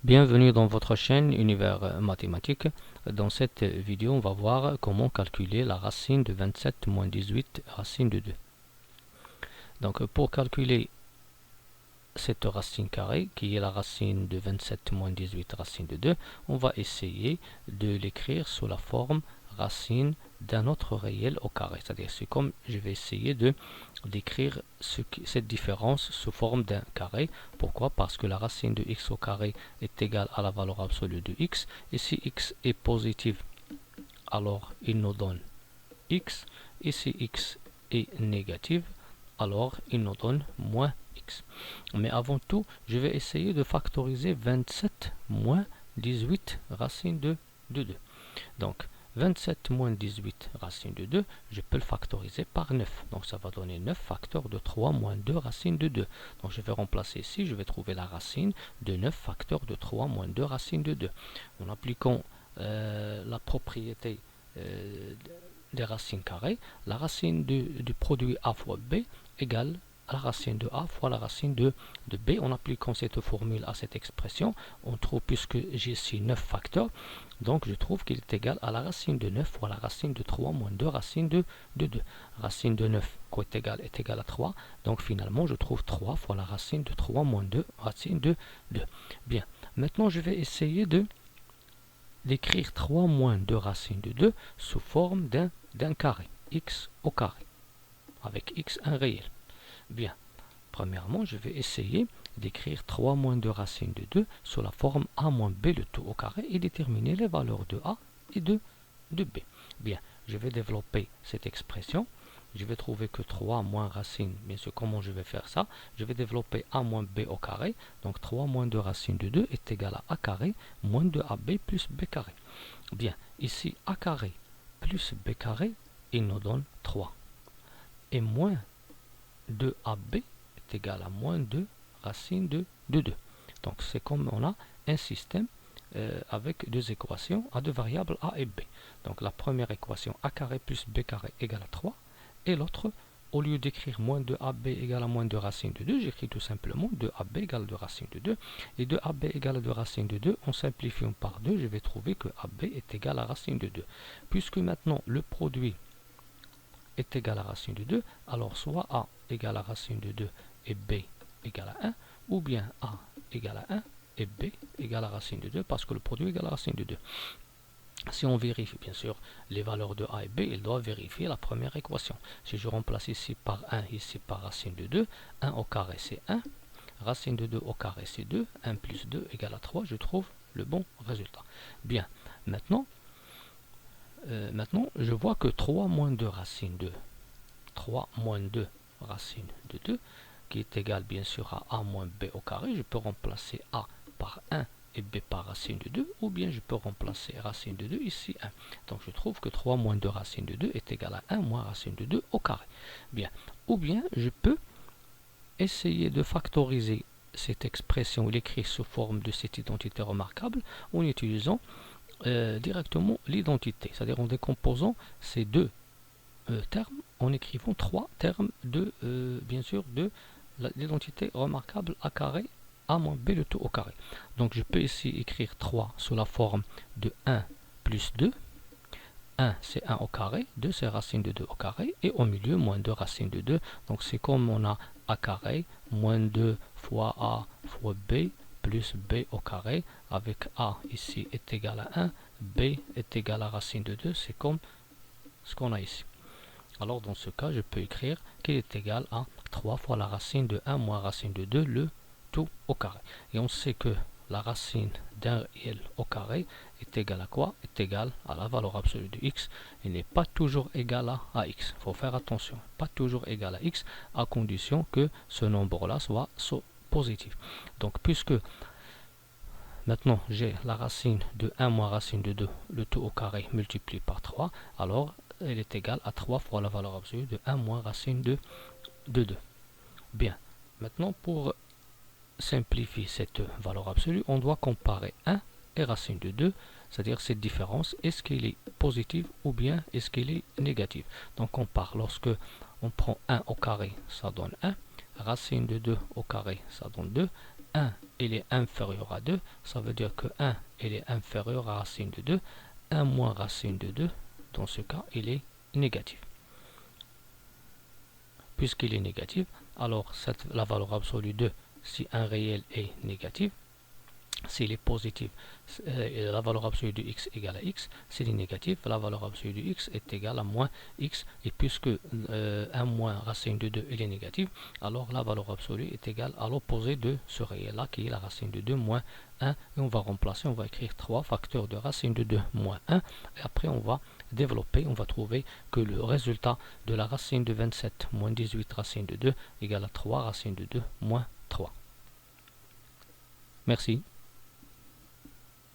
Bienvenue dans votre chaîne Univers Mathématique. Dans cette vidéo, on va voir comment calculer la racine de 27 moins 18 racine de 2. Donc pour calculer cette racine carrée, qui est la racine de 27 moins 18 racine de 2, on va essayer de l'écrire sous la forme racine d'un autre réel au carré. C'est-à-dire, c'est comme je vais essayer d'écrire cette différence sous forme d'un carré. Pourquoi? Parce que la racine de x au carré est égale à la valeur absolue de x. Et si x est positive, alors il nous donne x. Et si x est négative, alors il nous donne moins x. Mais avant tout, je vais essayer de factoriser 27 moins 18 racine de 2. Donc, 27 moins 18 racine de 2, je peux le factoriser par 9. Donc ça va donner 9 facteurs de 3 moins 2 racine de 2. Donc je vais remplacer ici, je vais trouver la racine de 9 facteurs de 3 moins 2 racine de 2. En appliquant la propriété des racines carrées, la racine du produit a fois b égale à la racine de a fois la racine de b. En appliquant cette formule à cette expression, on trouve, puisque j'ai ici 9 facteurs, donc je trouve qu'il est égal à la racine de 9 fois la racine de 3 moins 2 racine de 2. Racine de 9 quoi est égal à 3. Donc finalement, je trouve 3 fois la racine de 3 moins 2 racine de 2. Bien, maintenant je vais essayer d'écrire 3 moins 2 racine de 2 sous forme d'un carré, x au carré, avec x un réel. Bien, premièrement, je vais essayer d'écrire 3 moins 2 racine de 2 sous la forme a moins b le tout au carré et déterminer les valeurs de a et de b. Bien, je vais développer cette expression. Je vais trouver que 3 moins racine, bien sûr, comment je vais faire ça? Je vais développer a moins b au carré. Donc 3 moins 2 racine de 2 est égal à a carré moins 2ab plus b carré. Bien, ici a carré plus b carré, il nous donne 3. Et moins 2ab est égal à moins 2 racine de 2. Donc c'est comme on a un système avec deux équations à deux variables a et b. Donc la première équation a carré plus b carré égale à 3. Et l'autre, au lieu d'écrire moins 2ab égale à moins 2 racine de 2, j'écris tout simplement 2ab égale 2 racine de 2. Et 2ab égale à 2 racine de 2, en simplifiant par 2, je vais trouver que ab est égal à racine de 2. Puisque maintenant le produit est égal à racine de 2, alors soit a égale à racine de 2 et b égale à 1, ou bien a égale à 1 et b égale à racine de 2, parce que le produit est égal à racine de 2. Si on vérifie bien sûr les valeurs de a et b, il doit vérifier la première équation. Si je remplace ici par 1, ici par racine de 2, 1 au carré c'est 1, racine de 2 au carré c'est 2, 1 plus 2 égale à 3, je trouve le bon résultat. Bien, maintenant je vois que 3 moins 2 racine de 3 moins 2 racine de 2, qui est égal bien sûr à a moins b au carré, je peux remplacer a par 1 et b par racine de 2, ou bien je peux remplacer racine de 2 ici 1. Donc je trouve que 3 moins 2 racine de 2 est égal à 1 moins racine de 2 au carré. Bien, ou bien je peux essayer de factoriser cette expression ou l'écrire sous forme de cette identité remarquable en utilisant directement l'identité, c'est-à-dire en décomposant ces deux termes en écrivant trois termes de bien sûr de l'identité remarquable a carré a moins b le tout au carré. Donc je peux ici écrire 3 sous la forme de 1 plus 2. 1 c'est 1 au carré, 2 c'est racine de 2 au carré, et au milieu moins 2 racine de 2. Donc c'est comme on a a carré moins 2 fois a fois b plus b au carré, avec a ici est égal à 1, b est égal à racine de 2, c'est comme ce qu'on a ici. Alors dans ce cas, je peux écrire qu'il est égal à 3 fois la racine de 1 moins racine de 2, le tout au carré. Et on sait que la racine d'un réel au carré est égale à quoi? Est égale à la valeur absolue de x. Il n'est pas toujours égal à x. Il faut faire attention. Pas toujours égal à x, à condition que ce nombre-là soit positif. Donc puisque maintenant j'ai la racine de 1 moins racine de 2, le tout au carré multiplié par 3, alors elle est égale à 3 fois la valeur absolue de 1 moins racine de 2. Bien, maintenant pour simplifier cette valeur absolue, on doit comparer 1 et racine de 2, c'est-à-dire cette différence, est-ce qu'elle est positive ou bien est-ce qu'elle est négative. Donc on part, lorsque on prend 1 au carré, ça donne 1, racine de 2 au carré, ça donne 2, 1 il est inférieur à 2, ça veut dire que 1 il est inférieur à racine de 2, 1 moins racine de 2, dans ce cas il est négatif. Puisqu'il est négatif, alors la valeur absolue de si un réel est négatif, s'il est positif, la valeur absolue de x égale à x. S'il est négatif, la valeur absolue de x est égale à moins x. Et puisque 1 moins racine de 2 il est négatif, alors la valeur absolue est égale à l'opposé de ce réel-là, qui est la racine de 2 moins 1. Et on va remplacer, on va écrire 3 facteurs de racine de 2 moins 1. Et après, on va développer, on va trouver que le résultat de la racine de 27 moins 18 racine de 2 égale à 3 racine de 2 moins 3. Merci.